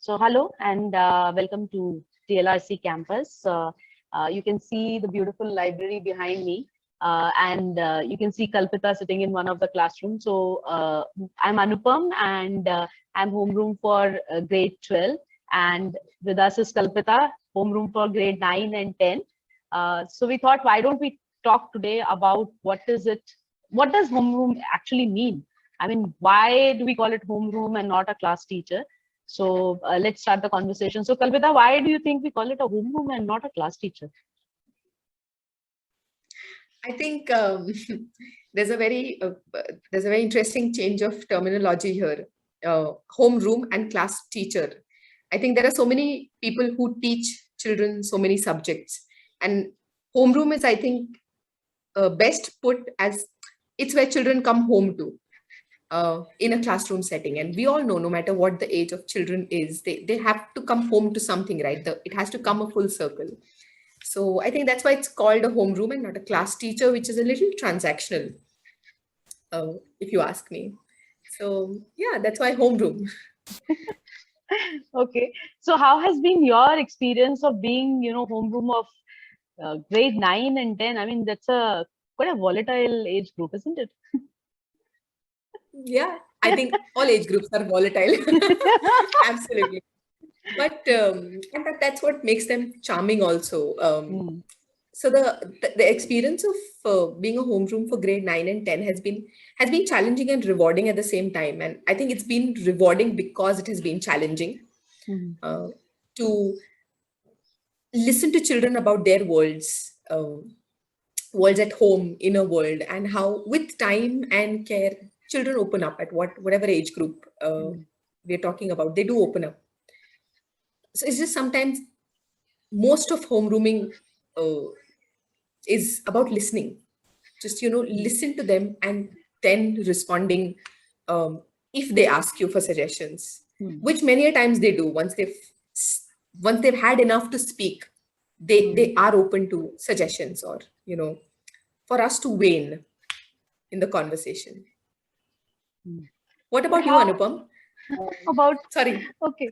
So hello and welcome to TLRC campus. You can see the beautiful library behind me and you can see Kalpita sitting in one of the classrooms. So I'm Anupam and I'm homeroom for grade 12 and with us is Kalpita, homeroom for grade 9 and 10. So we thought, why don't we talk today about what does homeroom actually mean? I mean, why do we call it homeroom and not a class teacher? So let's start the conversation. So Kalpita, why do you think we call it a homeroom and not a class teacher? I think there's a very interesting change of terminology here. Homeroom and class teacher. I think there are so many people who teach children so many subjects, and homeroom is, I think, best put as it's where children come home to in a classroom setting. And we all know, no matter what the age of children is, they have to come home to something, right? It has to come a full circle. So I think that's why it's called a homeroom and not a class teacher, which is a little transactional, if you ask me. So yeah, that's why homeroom. Okay. So how has been your experience of being, homeroom of grade 9 and 10? I mean, that's quite a volatile age group, isn't it? Yeah, I think all age groups are volatile. Absolutely. But and that's what makes them charming also. So the experience of being a homeroom for grade 9 and 10 has been challenging and rewarding at the same time. And I think it's been rewarding because it has been challenging uh, to listen to children about their worlds at home, inner world, and how with time and care children open up at whatever age group we're talking about. They do open up. So it's just sometimes most of homerooming uh, is about listening. Just listen to them and then responding if they ask you for suggestions, which many a times they do. Once they've had enough to speak, they are open to suggestions, or for us to weigh in the conversation. What about you, How Anupam? about, Sorry. okay.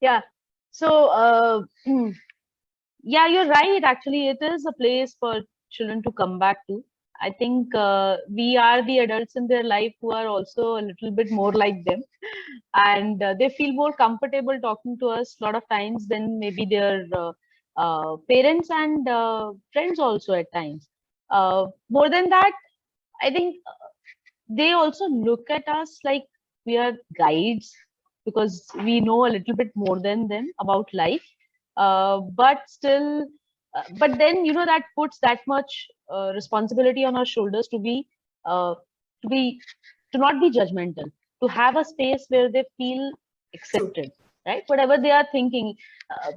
Yeah. So, yeah, you're right. Actually, it is a place for children to come back to. I think we are the adults in their life who are also a little bit more like them, and they feel more comfortable talking to us a lot of times than maybe their parents and friends also at times. More than that, I think they also look at us like we are guides because we know a little bit more than them about life. But still, but then that puts that much responsibility on our shoulders uh, to be to not be judgmental, to have a space where they feel True. accepted, right? Whatever they are thinking, uh,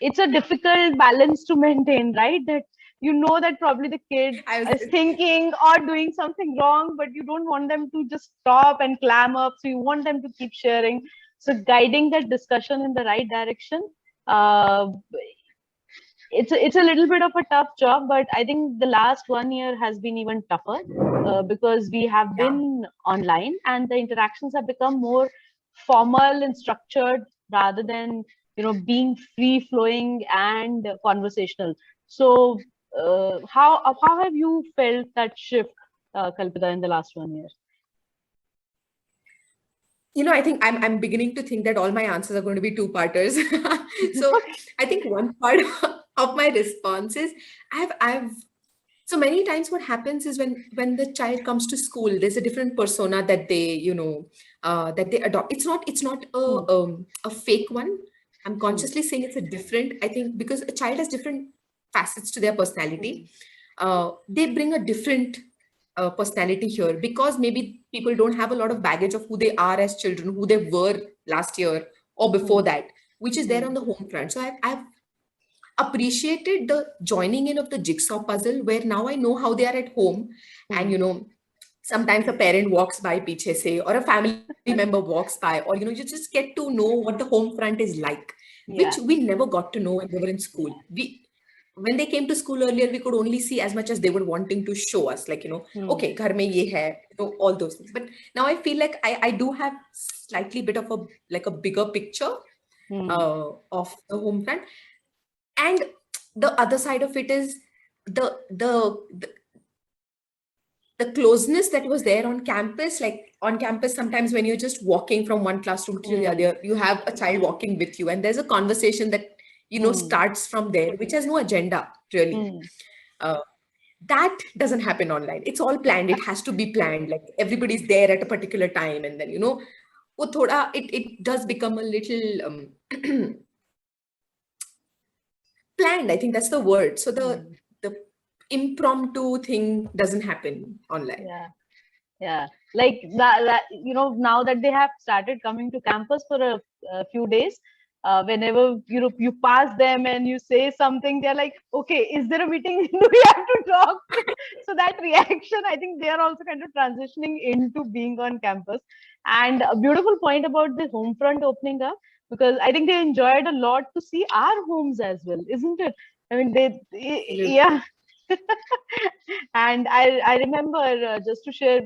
it's a difficult balance to maintain, right? That that probably the kid I was is thinking or doing something wrong, but you don't want them to just stop and clam up. So you want them to keep sharing. So guiding that discussion in the right direction, uh, it's a little bit of a tough job, but I think the last 1 year has been even tougher because we have Yeah. been online and the interactions have become more formal and structured rather than being free flowing and conversational. So how have you felt that shift, Kalpita, in the last 1 year? I think I'm beginning to think that all my answers are going to be two-parters. So I think one part of my response is I've so many times what happens is when the child comes to school, there's a different persona that they adopt. It's not a fake one. I'm consciously saying it's a different. I think because a child has different facets to their personality, they bring a different personality here because maybe people don't have a lot of baggage of who they are as children, who they were last year or before that, which is there on the home front. So I've appreciated the joining in of the jigsaw puzzle where now I know how they are at home. And sometimes a parent walks by piche se, or a family member walks by, or you just get to know what the home front is like, Yeah. which we never got to know when we were in school. We When they came to school earlier, we could only see as much as they were wanting to show us, like, okay, ghar mein ye hai, all those things. But now I feel like I do have slightly bit of a bigger picture, of the home front. And the other side of it is the closeness that was there on campus. Like on campus, sometimes when you're just walking from one classroom to the other, you have a child walking with you, and there's a conversation that starts from there, which has no agenda really. That doesn't happen online. It's all planned. It has to be planned. Like everybody's there at a particular time, and then it does become a little planned. I think that's the word. So the impromptu thing doesn't happen online. Yeah, like that now that they have started coming to campus for a few days, whenever you pass them and you say something, they're like, okay, is there a meeting? Do we have to talk? So that reaction, I think they are also kind of transitioning into being on campus. And a beautiful point about the home front opening up, because I think they enjoyed a lot to see our homes as well, isn't it? I mean, yeah. And I remember, just to share,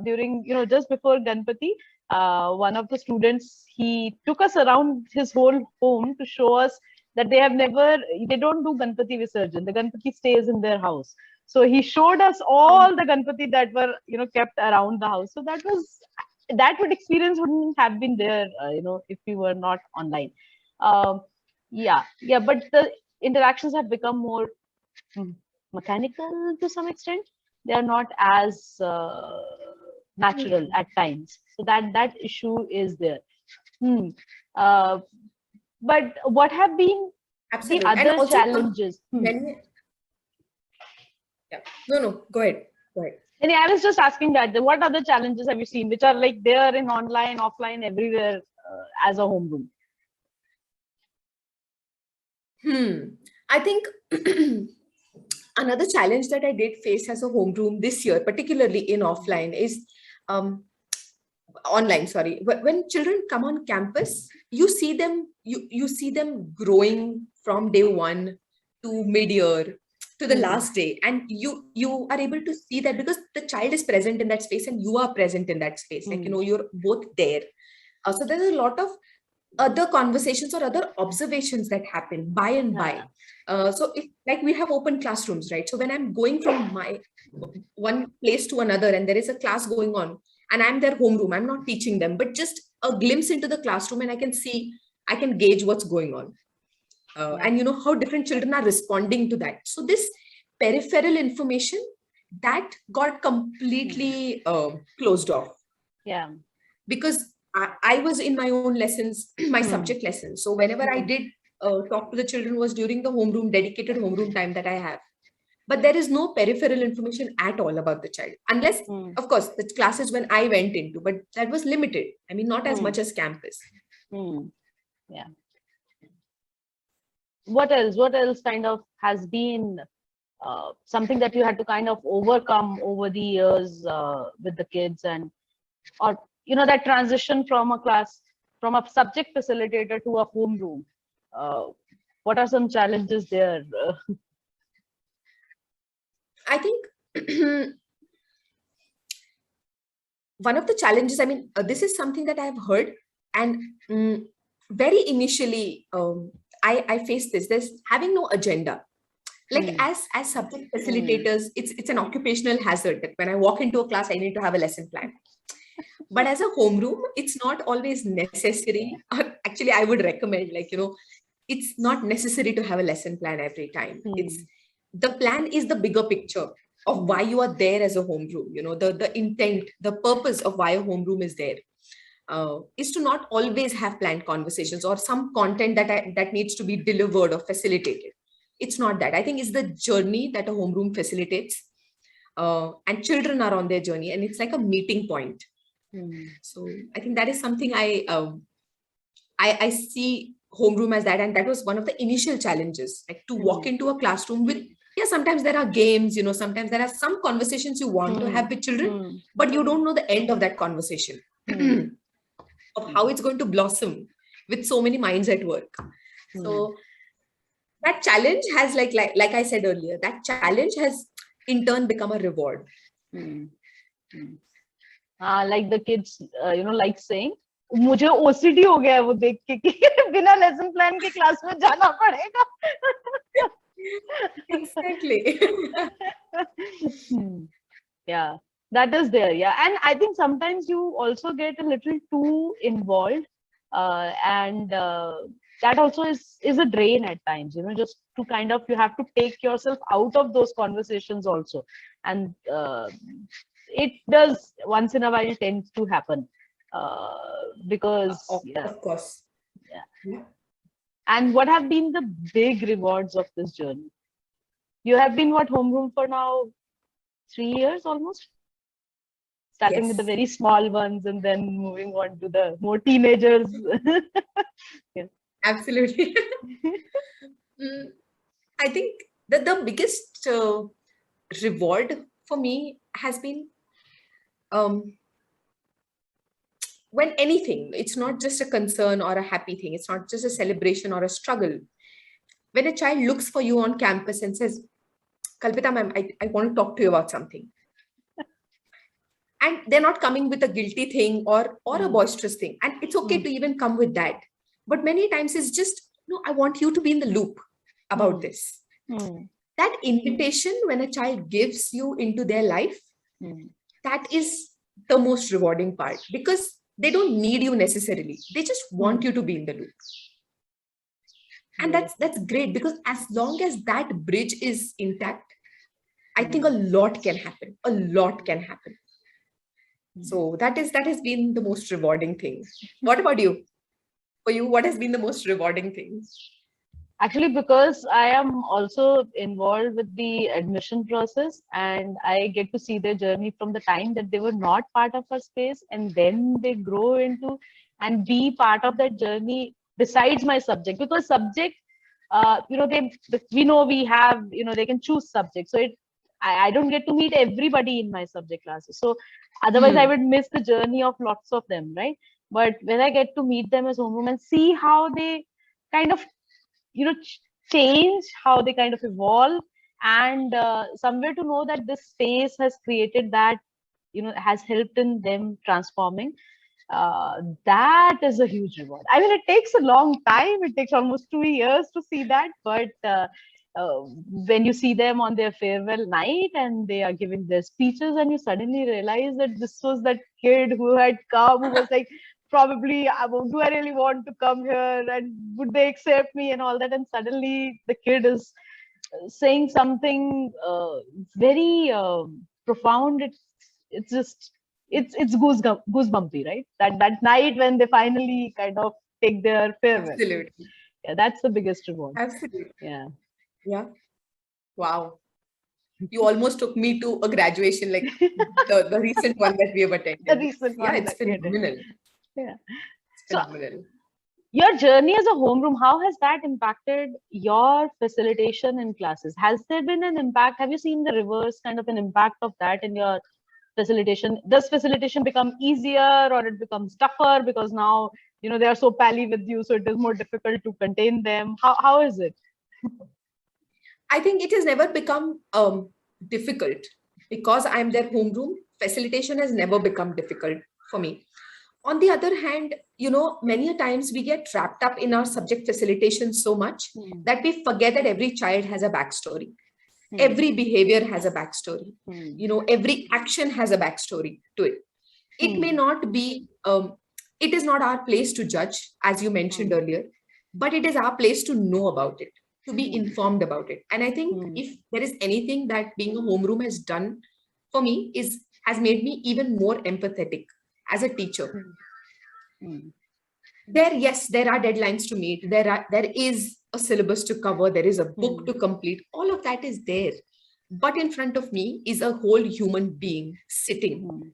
during just before Ganpati, one of the students, he took us around his whole home to show us that they don't do Ganpati Visarjan. The Ganpati stays in their house. So he showed us all the Ganpati that were kept around the house. So that experience wouldn't have been there if we were not online. Yeah, but the interactions have become more mechanical to some extent. They are not as natural at times. So that issue is there. But what have been Absolutely. the other challenges? Yeah. No, go ahead. And I was just asking that, what other challenges have you seen, which are like there in online, offline, everywhere as a homeroom? I think another challenge that I did face as a homeroom this year, particularly in offline, is online. Sorry, when children come on campus, you see them growing from day one to mid-year to the last day, and you are able to see that because the child is present in that space and you are present in that space. Like you're both there. So there's a lot of other conversations or other observations that happen by and by. So like we have open classrooms, right? So when I'm going from my one place to another and there is a class going on and I'm their homeroom, I'm not teaching them, but just a glimpse into the classroom, and I can gauge what's going on. And how different children are responding to that. So this peripheral information that got completely closed off. Yeah. Because I was in my own lessons, my subject lessons. So whenever I did talk to the children was during the homeroom, dedicated homeroom time that I have. But there is no peripheral information at all about the child. Unless, of course, the classes when I went into, but that was limited. I mean, not as much as campus. Yeah. What else kind of has been something that you had to kind of overcome over the years with the kids, or that transition from a subject facilitator to a homeroom? What are some challenges there? I think one of the challenges, I mean, this is something that I've heard, and very initially, I faced this. There's having no agenda. Like as subject facilitators, it's an occupational hazard that when I walk into a class, I need to have a lesson plan. But as a homeroom, it's not always necessary. Actually, I would recommend, it's not necessary to have a lesson plan every time. The plan is the bigger picture of why you are there as a homeroom. The intent, the purpose of why a homeroom is there is to not always have planned conversations or some content that needs to be delivered or facilitated. It's not that. I think it's the journey that a homeroom facilitates, and children are on their journey, and it's like a meeting point. So I think that is something I see homeroom as that, and that was one of the initial challenges, like to walk into a classroom with, sometimes there are games, sometimes there are some conversations you want to have with children, but you don't know the end of that conversation, of how it's going to blossom with so many minds at work. So that challenge has, like I said earlier, that challenge has in turn become a reward. Like the kids, like saying, मुझे OCD हो गया है वो देख के कि बिना lesson plan के क्लास में जाना पड़ेगा. Exactly. Yeah, that is there. Yeah, and I think sometimes you also get a little too involved, and that also is a drain at times. Just to kind of, you have to take yourself out of those conversations also, and it does once in a while tends to happen, because yeah. Of course. Yeah. Yeah. And what have been the big rewards of this journey? You have been homeroom for now 3 years almost? Starting with the Yes. very small ones and then moving on to the more teenagers. Yeah. Absolutely. I think that the biggest reward for me has been when anything, it's not just a concern or a happy thing, it's not just a celebration or a struggle. When a child looks for you on campus and says, Kalpita ma'am, I want to talk to you about something. And they're not coming with a guilty thing or a boisterous thing. And it's okay to even come with that. But many times it's just, no, I want you to be in the loop about this. That invitation when a child gives you into their life, that is the most rewarding part, because they don't need you necessarily. They just want you to be in the loop. And that's great, because as long as that bridge is intact, I think a lot can happen. A lot can happen. So that has been the most rewarding thing. What about you? For you, what has been the most rewarding thing? Actually, because I am also involved with the admission process, and I get to see their journey from the time that they were not part of our space, and then they grow into and be part of that journey besides my subject. Because subject, we know we have, they can choose subject. So I don't get to meet everybody in my subject classes. So otherwise I would miss the journey of lots of them, right? But when I get to meet them as homeroom and see how they kind of, change, how they kind of evolve, and somewhere to know that this space has created that, has helped in them transforming. That is a huge reward. I mean, it takes a long time. It takes almost 2 years to see that. But when you see them on their farewell night and they are giving their speeches, and you suddenly realize that this was that kid who had come, who was like, probably, do I really want to come here? And would they accept me and all that? And suddenly the kid is saying something very profound. It's just, it's goosebumpy, right? That night when they finally kind of take their farewell. Absolutely. Yeah, that's the biggest reward. Absolutely. Yeah. Yeah. Wow. You almost took me to a graduation, like the recent one that we have attended. The recent one. Yeah, it's phenomenal. Yeah. It's phenomenal. Your journey as a homeroom, how has that impacted your facilitation in classes? Has there been an impact? Have you seen the reverse kind of an impact of that in your facilitation? Does facilitation become easier, or it becomes tougher because now, they are so pally with you, so it is more difficult to contain them? How is it? I think it has never become difficult, because I'm their homeroom. Facilitation has never become difficult for me. On the other hand, many a times we get wrapped up in our subject facilitation so much that we forget that every child has a backstory. Every behavior has a backstory. Every action has a backstory to it. It may not be, it is not our place to judge, as you mentioned earlier, but it is our place to know about it, to be informed about it. And I think if there is anything that being a homeroom has done for me, has made me even more empathetic as a teacher. There are deadlines to meet. There is a syllabus to cover. There is a book to complete. All of that is there. But in front of me is a whole human being sitting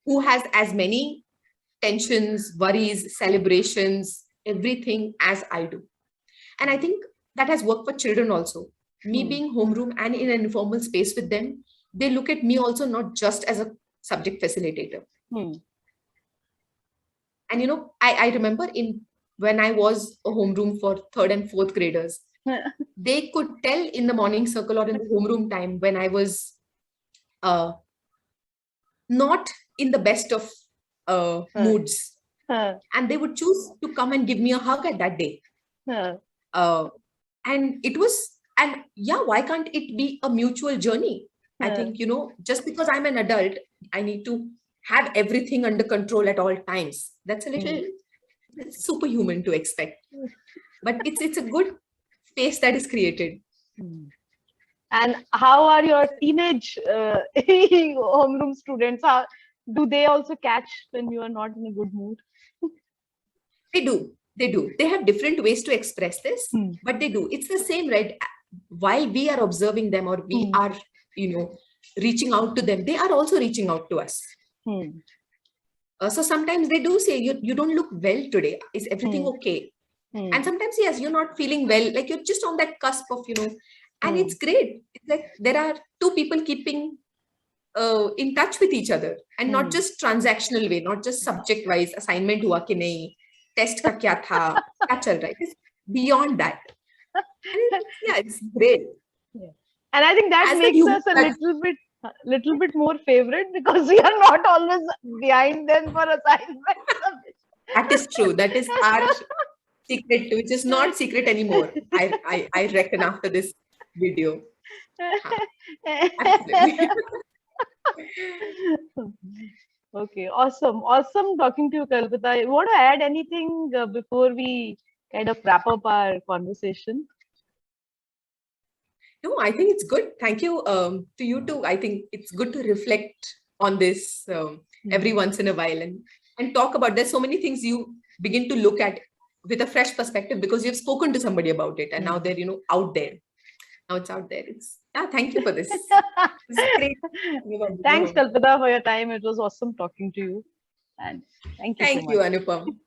who has as many tensions, worries, celebrations, everything as I do. And I think that has worked for children also. Me being homeroom and in an informal space with them, they look at me also not just as a subject facilitator. And I remember when I was a homeroom for 3rd and 4th graders, they could tell in the morning circle or in the homeroom time when I was not in the best of moods. and they would choose to come and give me a hug at that day. Huh. And it was, and yeah, why can't it be a mutual journey? I Huh. think, just because I'm an adult, I need to have everything under control at all times. That's a little it's superhuman to expect. But it's a good space that is created. And how are your teenage homeroom students? How do they also catch when you are not in a good mood? They do. They have different ways to express this, but they do. It's the same, right? While we are observing them, or we are, reaching out to them, they are also reaching out to us. So sometimes they do say, you don't look well today. Is everything okay? And sometimes, yes, you're not feeling well, like you're just on that cusp of, and it's great. It's like there are two people keeping in touch with each other, and not just transactional way, not just subject wise, assignment hua ki nahi, test ka kya tha, kya chal raha hai. It's beyond that. And it's great. And I think that As makes us a little bit more favorite, because we are not always behind them for assignments. That is true. That is our secret, which is not secret anymore. I reckon after this video. Absolutely. Okay, awesome talking to you, Kalpita. You want to add anything before we kind of wrap up our conversation? No, I think it's good. Thank you to you too. I think it's good to reflect on this every once in a while, and talk about. There's so many things you begin to look at with a fresh perspective, because you've spoken to somebody about it, and now they're out there. Now it's out there. Thank you for this. This is great. Thanks, Kalpita, for your time. It was awesome talking to you, and thank you. Thank you, Anupam.